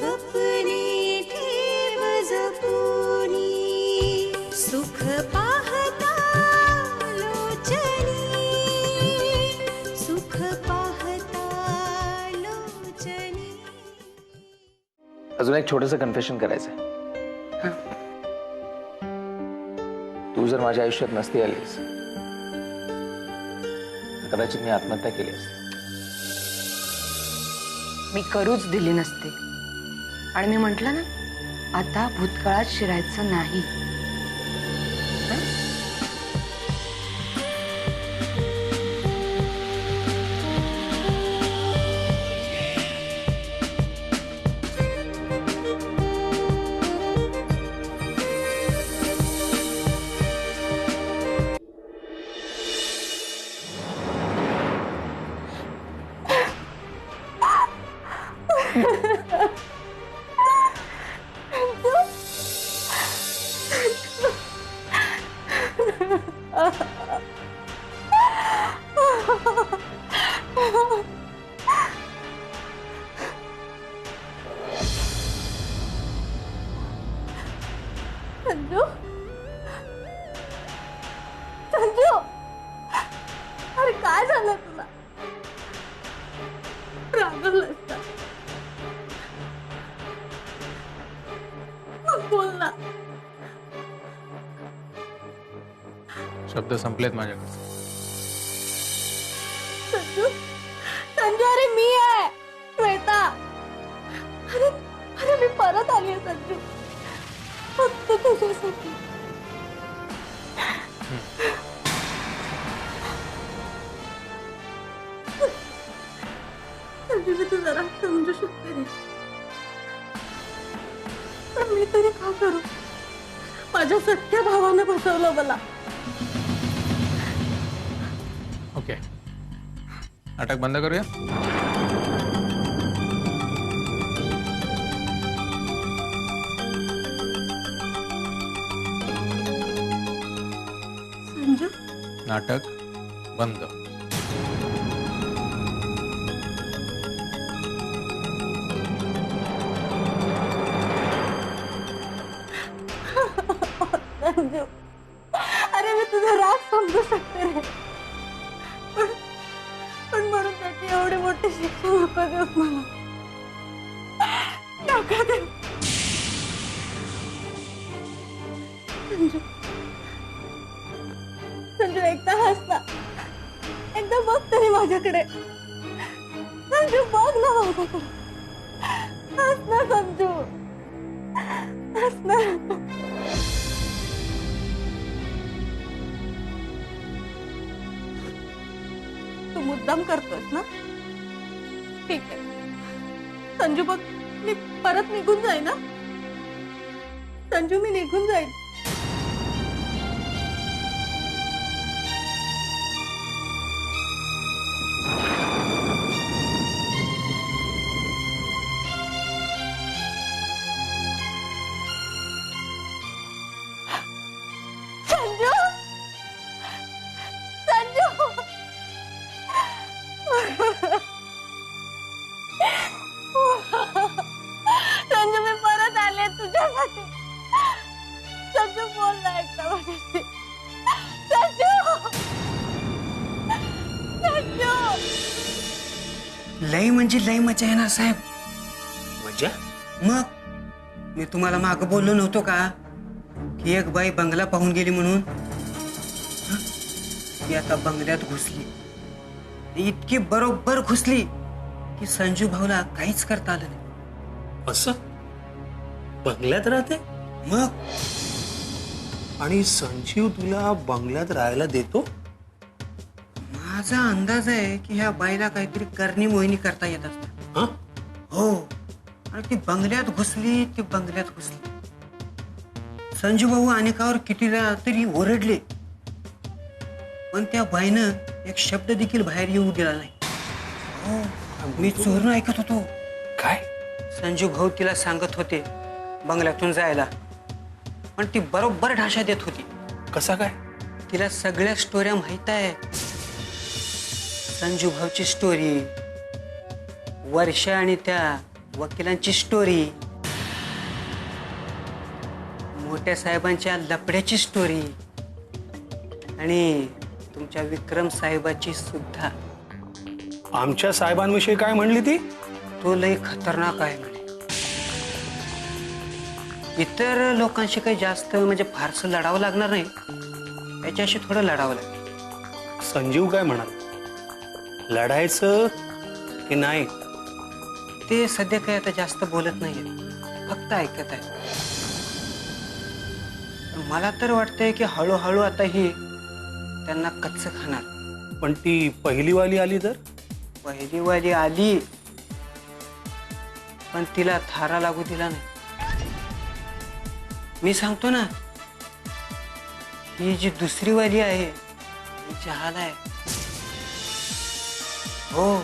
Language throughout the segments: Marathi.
स्वप्ने ठेव जपुनी सुख पाहता लोचनी सुख पाहता लोचनी। अजून एक छोटंसं कन्फेशन करायचंय। तू जर माझ्या आयुष्यात नसती आलीस कदाचित मी आत्महत्या केली असती। मी करूच दिली नसते आणि मी म्हटलं ना आता भूतकाळात शिरायचं नाही। संजू, संजू, अरे काय झालं तुला? रागवलंस का? मग बोल ना। शब्द संपलेत माझ्याकडे। संजू, संजू, अरे मी आहे श्वेता। अरे अरे मी परत आली आहे संजू, फक्त तुझ्यासाठी। संजू, मी तुझा राग समजू शकते रे, पण मी तरी का करू? माझ्या सख्या भावाने फसवलं मला। ओके, नाटक बंद करूया। संजू, नाटक बंद। संजू, अरे मी तुझा राग समजू शकते रे, पण म्हणून त्याची एवढी मोठी शिक्षा नको देऊस मला। नका देऊ संजू। संजू, एकदा हस ना, एकदा बघ तरी माझ्याकडे। संजू, बघ ना माझ्याकडे, हस ना संजू, हस ना। तू मुद्दाम करतोस ना? ठीक आहे संजू, बघ मी परत निघून जाईन ना संजू, मी निघून जाईन। संजू, संजू, संजू, मी परत आले तुझ्यासाठी। संजू, बोल ना एकदा माझ्याशी। संजू, संजू। लय म्हणजे लय मजा आहे ना साहेब। मजा? मग मी तुम्हाला माग बोललो नव्हतो का की एक बाई बंगला पाहून गेली म्हणून? ती आता बंगल्यात घुसली, इतकी बरोबर घुसली की संजू भाऊला काहीच करता आलं नाही। असं बंगल्यात राहते? मग आणि संजीव तुला बंगल्यात राहायला देतो? माझा अंदाज आहे की ह्या बाईला काहीतरी करणी मोहिनी करता येत असतात। हा? हो, आणि ती बंगल्यात घुसली, ती बंगल्यात घुसली। संजू भाऊ अनेकावर कितीला तरी ओरडले, पण त्या बाईनं एक शब्द देखील बाहेर येऊ दिला नाही। हो, मी चोरून ऐकत होतो। काय? संजू भाऊ तिला सांगत होते बंगल्यातून जायला, पण ती बरोबर ढाशा देत होती। कसा काय? तिला सगळ्या स्टोऱ्या माहित आहे। संजू भाऊची स्टोरी, वर्षा आणि त्या वकिलांची स्टोरी, मोठ्या साहेबांच्या लपड्याची स्टोरी आणि तुमच्या विक्रम साहेबाची सुद्धा. आमच्या साहेबांविषयी काय म्हणली ती? तो लय खतरनाक आहे म्हणे. इतर लोकांशी काही जास्त म्हणजे फारसं लढावं लागणार नाही, याच्याशी थोडं लढावं लागेल. संजीव काय म्हणाल? लढायचं की नाही? ते सध्या काही आता जास्त बोलत नाहीये, फक्त ऐकत आहे. मला तर वाटतंय की हळूहळू आता ही त्यांना कच्चं खाणार. पण ती पहिलीवाली आली तर? पहिलीवाली आली पण तिला थारा लागू दिला नाही. मी सांगतो ना, ही जी दुसरी वाली आहे ही जहाल आहे. हो,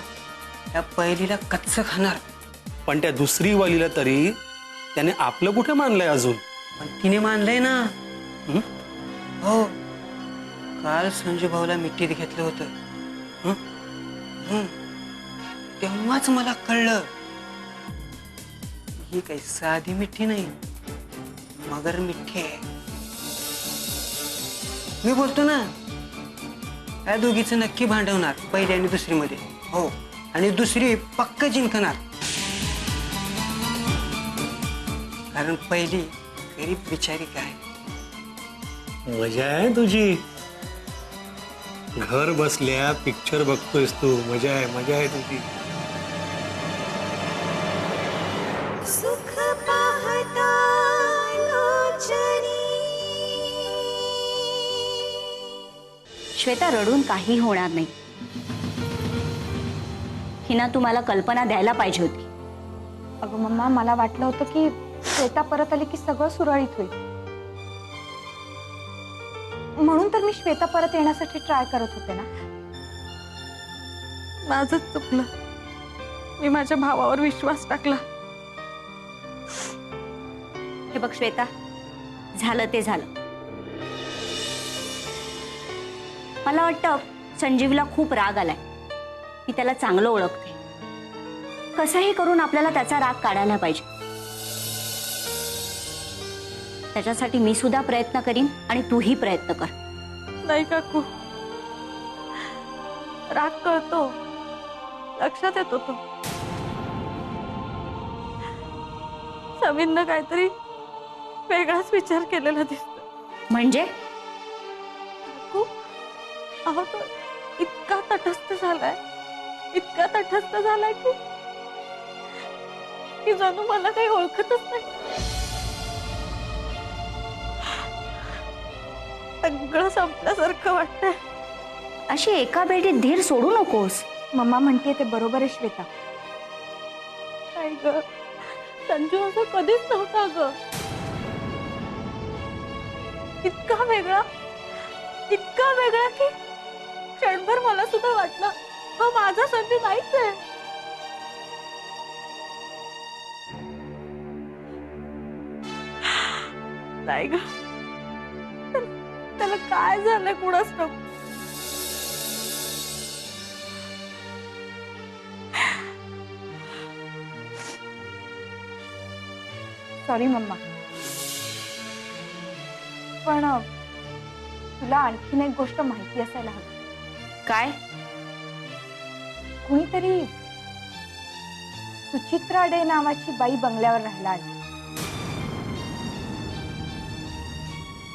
त्या पहिलीला कच्चं खाणार. पण त्या दुसरी वालीला तरी त्याने आपलं कुठे मानलंय अजून? पण तिने मानलंय ना. हं? हो, काल संजू भाऊला मिठीत घेतलं होतं. हं? तेव्हाच मला कळलं ही काही साधी मिठी नाही, मगर मिठी आहे. मी बोलतो ना, या दोघीचं नक्की भांडवणार, पहिली आणि दुसरी मध्ये. हो, आणि दुसरी पक्क जिंकणार. कारण पहिली गरीब बिचारी काय. मजा आहे तुझी. घर बसल्या पिक्चर बघतोयस तू. मजा आहे तुझी. सुख पाहता लोचनी. श्वेता, रडून काही होणार नाही. हिना तुम्हाला कल्पना द्यायला पाहिजे होती. अगं मम्मा, मला वाटलं होतं की श्वेता परत आली की सगळं सुरळीत होईल, म्हणून तर मी श्वेता परत येण्यासाठी ट्राय करत होते ना. माझंच चुकलं. मी माझ्या भावावर विश्वास टाकला. हे बघ श्वेता, झालं ते झालं. मला वाटतं संजीवला खूप राग आलाय. मी त्याला चांगलं ओळखते. कसंही करून आपल्याला त्याचा राग काढायला पाहिजे. त्याच्यासाठी मी सुद्धा प्रयत्न करीन आणि तूही प्रयत्न कर. नाही काकू, राग कळतो, लक्षात येतो तो. समीरनं काहीतरी वेगळाच विचार केलेला दिसतो. म्हणजे काकू, अहो तो इतका तटस्थ झालाय की जणू मला काही ओळखतच नाही. सगळं संपल्यासारखं वाटतंय. अशी एका बेडीत धीर सोडू नकोस. मम्मा म्हणते ते बरोबर आहे श्वेता. काय ग, संजू असं कधीच नव्हता ग. इतका वेगळा की क्षणभर मला सुद्धा वाटलं हा माझा संजू नाहीच आहे. नाही ग, त्याला काय झालंय कुणास ठाऊक. सॉरी मम्मा, पण तुला आणखीन एक गोष्ट माहिती असायला हवी. काय? कुणीतरी सुचित्रा डे नावाची बाई बंगल्यावर राहायला आली.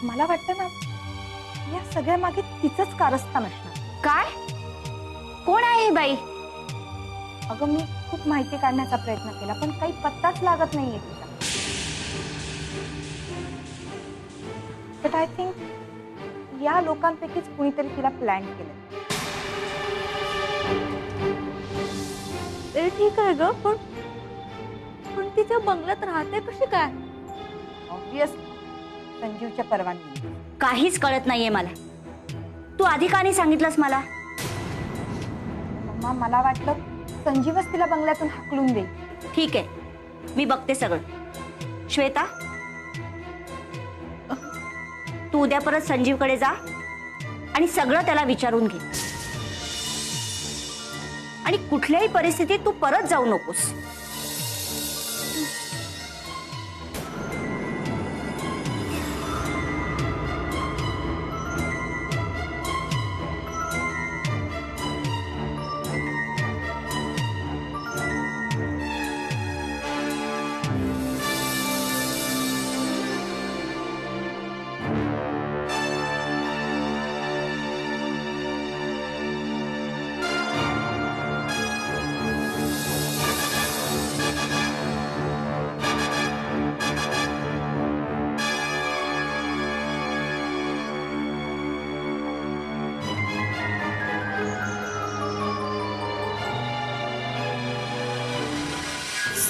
मला वाटतं ना, या सगळ्या मागे तिचंच कारस्थान असणार. काय? कोण आहे ही बाई? अगं, मी खूप माहिती काढण्याचा प्रयत्न केला, पण काही पत्ताच लागत नाहीये तिचा. बट आय थिंक या लोकांपैकीच कुणीतरी तिला प्लॅन केलं. ते ठीक आहे ग, पण तिच्या बंगल्यात राहते कशी काय? ऑब्वियसली संजीवच्या परवानगी. काहीच कळत नाहीये मला. तू आधी का नाही सांगितलंस मला? मम्मा, मला वाटलं संजीवच तिला बंगल्यातून हाकलून देईल. ठीक आहे, मी बघते सगळं. श्वेता, तू उद्या परत संजीवकडे जा आणि सगळं त्याला विचारून घे. आणि कुठल्याही परिस्थितीत तू परत जाऊ नकोस.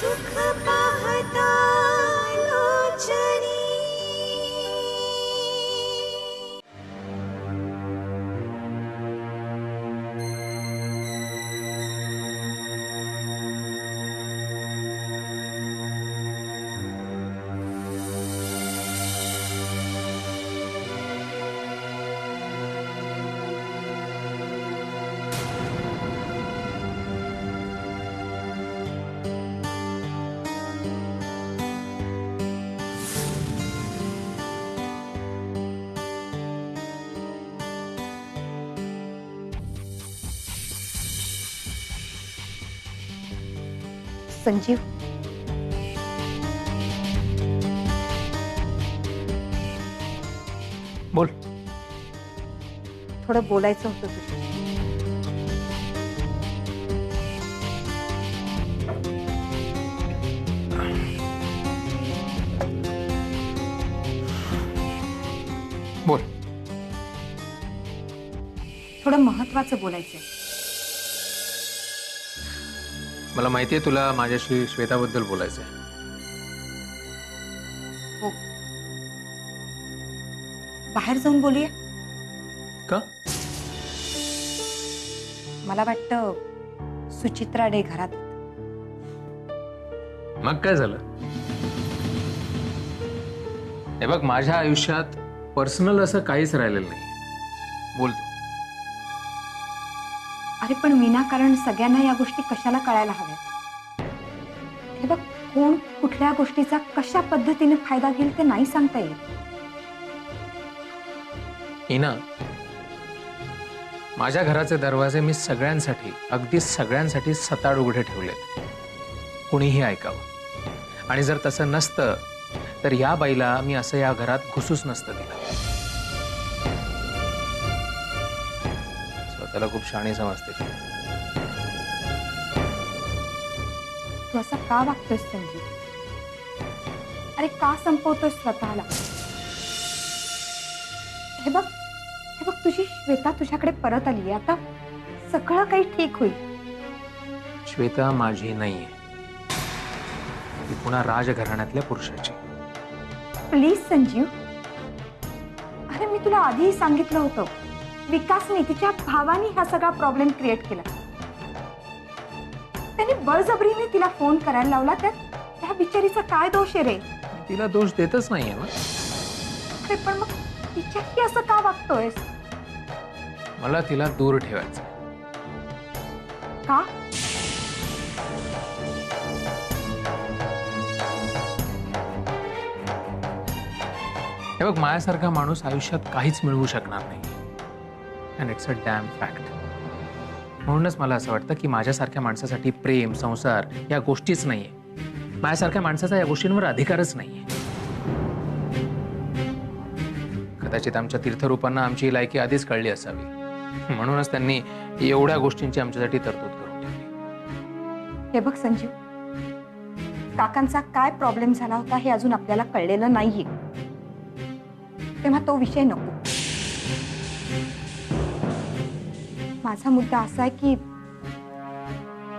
सुख पाहता लोचनी संजीव, बोल. थोडं बोलायचं होतं तुझ्याशी. बोल. थोडं महत्वाचं बोलायचंय. मला माहिती आहे तुला माझ्याशी श्वेताबद्दल बोलायचं आहे. हो, बाहेर जाऊन बोलूया. का? मला वाटतं सुचित्रा डे घरात. मग काय झालं? हे बघ, माझ्या आयुष्यात पर्सनल असं काहीच राहिलेलं नाही. बोलतो. अरे पण विनाकारण सगळ्यांना या गोष्टी कशाला कळायला हव्यात? हे बघ, कोण कुठल्या गोष्टीचा कशा पद्धतीने फायदा घेईल ते नाही सांगता येत. हिना, माझ्या घराचे दरवाजे मी सगळ्यांसाठी, अगदी सगळ्यांसाठी सताड उघडे ठेवलेत. कुणीही ऐकावं. आणि जर तसं नसतं तर या बाईला मी असं या घरात घुसूच नसतं दिलं. स्वतःला खूप शाणी समजते. तू असं का वागतोयस संजीव? अरे का संपवतोयस स्वतःला? हे बघ, तुझी श्वेता तुझ्याकडे परत आली. आता सगळं काही ठीक होईल. श्वेता माझी नाहीये, ती पुन्हा राजघराण्यातल्या पुरुषाची. प्लीज संजीव. अरे मी तुला आधीही सांगितलं होतं, विकासने, तिच्या भावाने हा सगळा प्रॉब्लेम क्रिएट केला. त्याने बळजबरीने तिला फोन करायला लावला. त्या बिचारीचा काय दोष आहे रे? तिला दोष देतच नाहीये ना. अरे पण मग तिच्याशी असं का वागतोयस? मला तिला दूर ठेवायचं. का? हे बघ, माझ्यासारखा माणूस आयुष्यात काहीच मिळवू शकणार नाही. And it's a dam fact. म्हणूनच मला असं वाटतं की माझ्यासारख्या माणसासाठी प्रेम, संसार या गोष्टीच नाहीये. माझ्यासारख्या माणसाचा या गोष्टींवर अधिकारच नाहीये. कदाचित आमच्या तीर्थरूपांना आमची लायकी आधीच कळली असावी. म्हणूनच त्यांनी एवढ्या गोष्टींची आमच्यासाठी तरतूद करून ठेवली. हे बघ संजीव, काकांचा काय प्रॉब्लेम झाला होता हे अजून आपल्याला कळलेलं नाहीये. तेव्हा तो विषय नको. माझा मुद्दा असा आहे की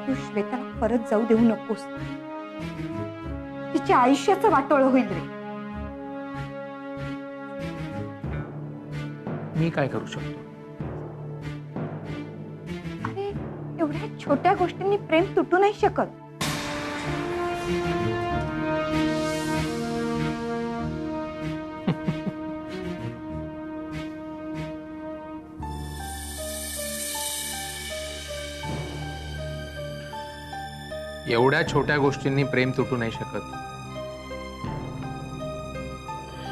तू श्वेताला परत जाऊ देऊ नकोस. तिच्या आयुष्याचं वाटोळं होईल रे. मी काय करू शकतो? अरे एवढ्या छोट्या गोष्टींनी प्रेम तुटू नाही शकत. एवढ्या छोट्या गोष्टींनी प्रेम तुटू नाही शकत.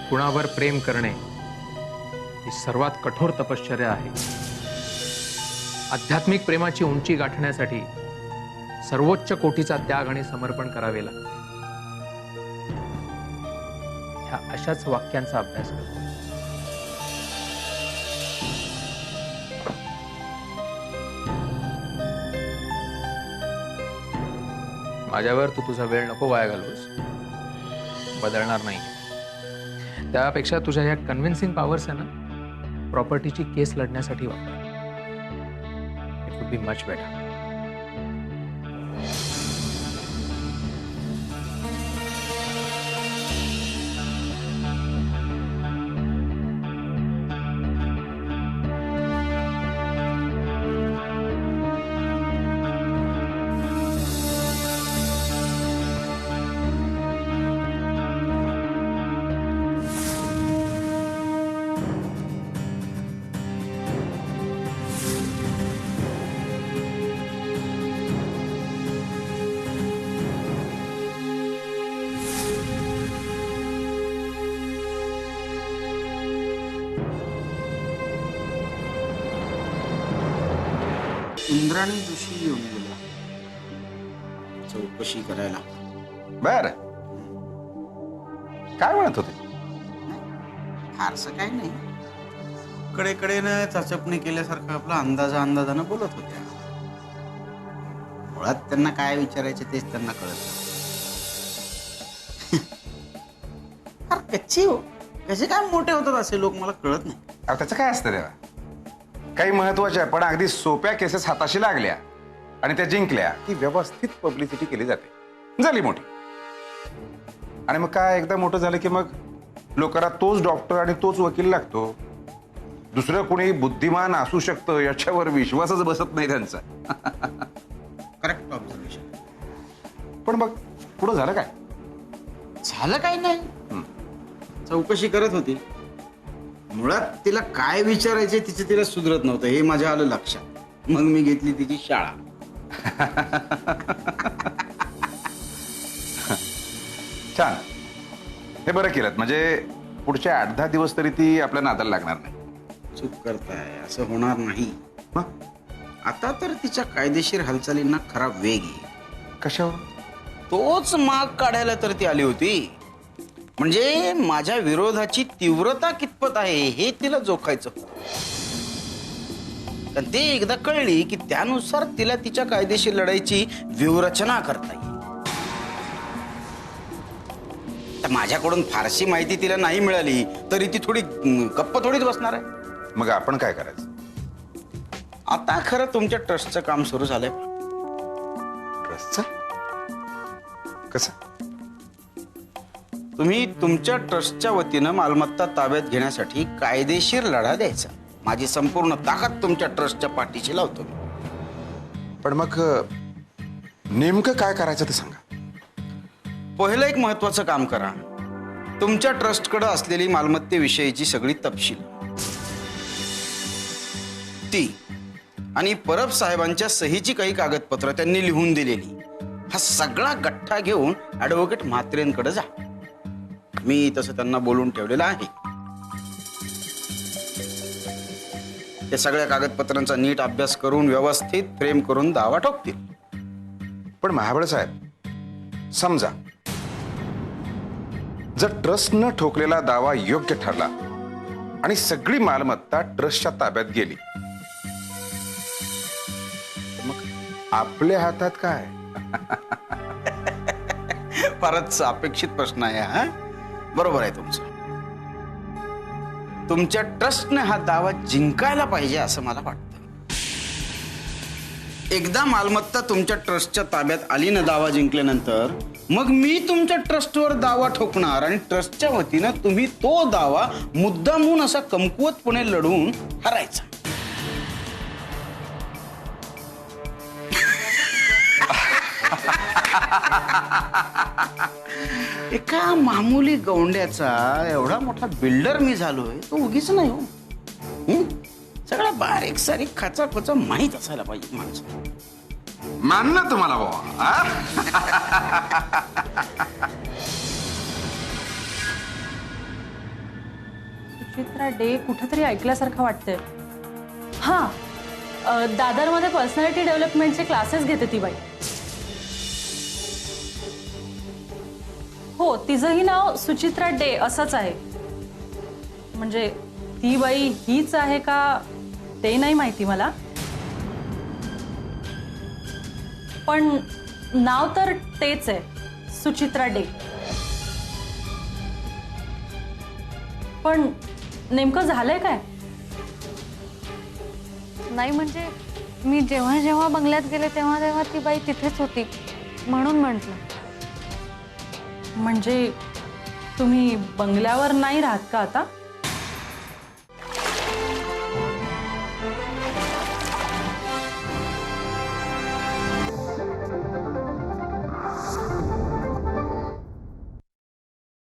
कुणावर प्रेम करणे ही सर्वात कठोर तपश्चर्या आहे. आध्यात्मिक प्रेमाची उंची गाठण्यासाठी सर्वोच्च कोटीचा त्याग आणि समर्पण करावे लागते. ह्या अशाच वाक्यांचा अभ्यास करतो. माझ्यावर तू तुझा वेळ नको वाया घालवूस. बदलणार नाही. त्यापेक्षा तुझ्या या कन्व्हिन्सिंग पॉवर्स आहे ना, प्रॉपर्टीची केस लढण्यासाठी वापर. It would be much better. Indrani Joshi येऊन गेला चौकशी करायला. बर, काय म्हणत होते? फारसं काही नाही, कडेकडेनं चाचपणी केल्यासारखं आपला अंदाजानं बोलत होत्या. मुळात त्यांना काय विचारायचे तेच त्यांना कळत फार कच्ची हो. कसे काय मोठे होतात असे लोक मला कळत नाही. अहो त्याचं काय असतं तेव्हा? काही महत्वाच्या पण अगदी सोप्या केसेस हाताशी लागल्या आणि त्या जिंकल्या की व्यवस्थित पब्लिसिटी केली जाते, झाली मोठी. आणि मग काय एकदा मोठं झालं की मग लोकांना तोच डॉक्टर आणि तोच वकील लागतो. दुसरं कोणी बुद्धिमान असू शकतं याच्यावर विश्वासच बसत नाही त्यांचा. Correct observation. पण मग पुढं झालं काय? झालं काही नाही, चौकशी करत होती. मुळात तिला काय विचारायचे तिचं तिला सुधरत नव्हतं हे माझ्या आलं लक्षात. मग मी घेतली तिची शाळा. छान, हे बरं केलं. म्हणजे पुढच्या 8-10 दिवस तरी ती आपल्या नादाला लागणार नाही. चूक करताय, असं होणार नाही. मग आता तर तिच्या कायदेशीर हालचालींना खरा वेग आहे. कशावर? तोच माग काढायला तर ती आली होती. म्हणजे माझ्या विरोधाची तीव्रता कितपत आहे हे तिला जोखायचं होतं. पण ते एकदा कळली की त्यानुसार तिला तिच्या कायदेशीर लढाईची व्यूहरचना करता येईल. तर माझ्याकडून फारशी माहिती तिला नाही मिळाली तरी ती थोडी गप्प थोडीच बसणार आहे. मग आपण काय करायचं? आता खरं तुमच्या ट्रस्टचं काम सुरू झालंय. ट्रस्टचं कसं? तुम्ही तुमच्या ट्रस्टच्या वतीनं मालमत्ता ताब्यात घेण्यासाठी कायदेशीर लढा द्यायचा. माझी संपूर्ण ताकद तुमच्या ट्रस्टच्या पाठीशी लावतो. पण मग नेमकं काय करायचं ते सांगा. पहिलं एक महत्वाचं काम करा. तुमच्या ट्रस्टकडे असलेली मालमत्तेविषयीची सगळी तपशील ती आणि परब साहेबांच्या सहीची काही कागदपत्र त्यांनी लिहून दिलेली हा सगळा गठ्ठा घेऊन ऍडव्होकेट म्हात्रेंकडे जा. मी तसं त्यांना बोलून ठेवलेलं आहे. ते सगळ्या कागदपत्रांचा नीट अभ्यास करून व्यवस्थित फ्रेम करून दावा ठोकतील. पण महाबळ साहेब, समजा जर ट्रस्टनं ठोकलेला दावा योग्य ठरला आणि सगळी मालमत्ता ट्रस्टच्या ताब्यात गेली, मग आपल्या हातात काय? फारच अपेक्षित प्रश्न आहे हा. बरोबर आहे तुमचं. तुमच्या ट्रस्टने हा दावा जिंकायला पाहिजे असं मला वाटतं. एकदा मालमत्ता तुमच्या ट्रस्टच्या ताब्यात आली ना दावा जिंकल्यानंतर, मग मी तुमच्या ट्रस्टवर दावा ठोकणार आणि ट्रस्टच्या वतीनं तुम्ही तो दावा मुद्दामून असा कमकुवतपणे लढून हरायचा. एका मामूली गौंड्याचा एवढा मोठा बिल्डर मी झालोय तो उगीच नाही हो. सगळ्या बारीक सारीक खाचा खोचा माहीत असायला पाहिजे माणसं. मानलं तुम्हाला बाबा. सुचित्रा डे कुठेतरी ऐकल्यासारखं वाटतंय. हा, दादरमध्ये पर्सनॅलिटी डेव्हलपमेंटचे क्लासेस घेते ती बाई. हो, तिचंही नाव सुचित्रा डे असंच आहे. म्हणजे ती बाई हीच आहे का ते नाही माहिती मला, पण नाव तर तेच आहे, सुचित्रा डे. पण नेमकं झालंय काय? नाही म्हणजे मी जेव्हा जेव्हा बंगल्यात गेले तेव्हा तेव्हा ती बाई तिथेच होती म्हणून म्हटलं. म्हणजे तुम्ही बंगल्यावर नाही राहत का आता?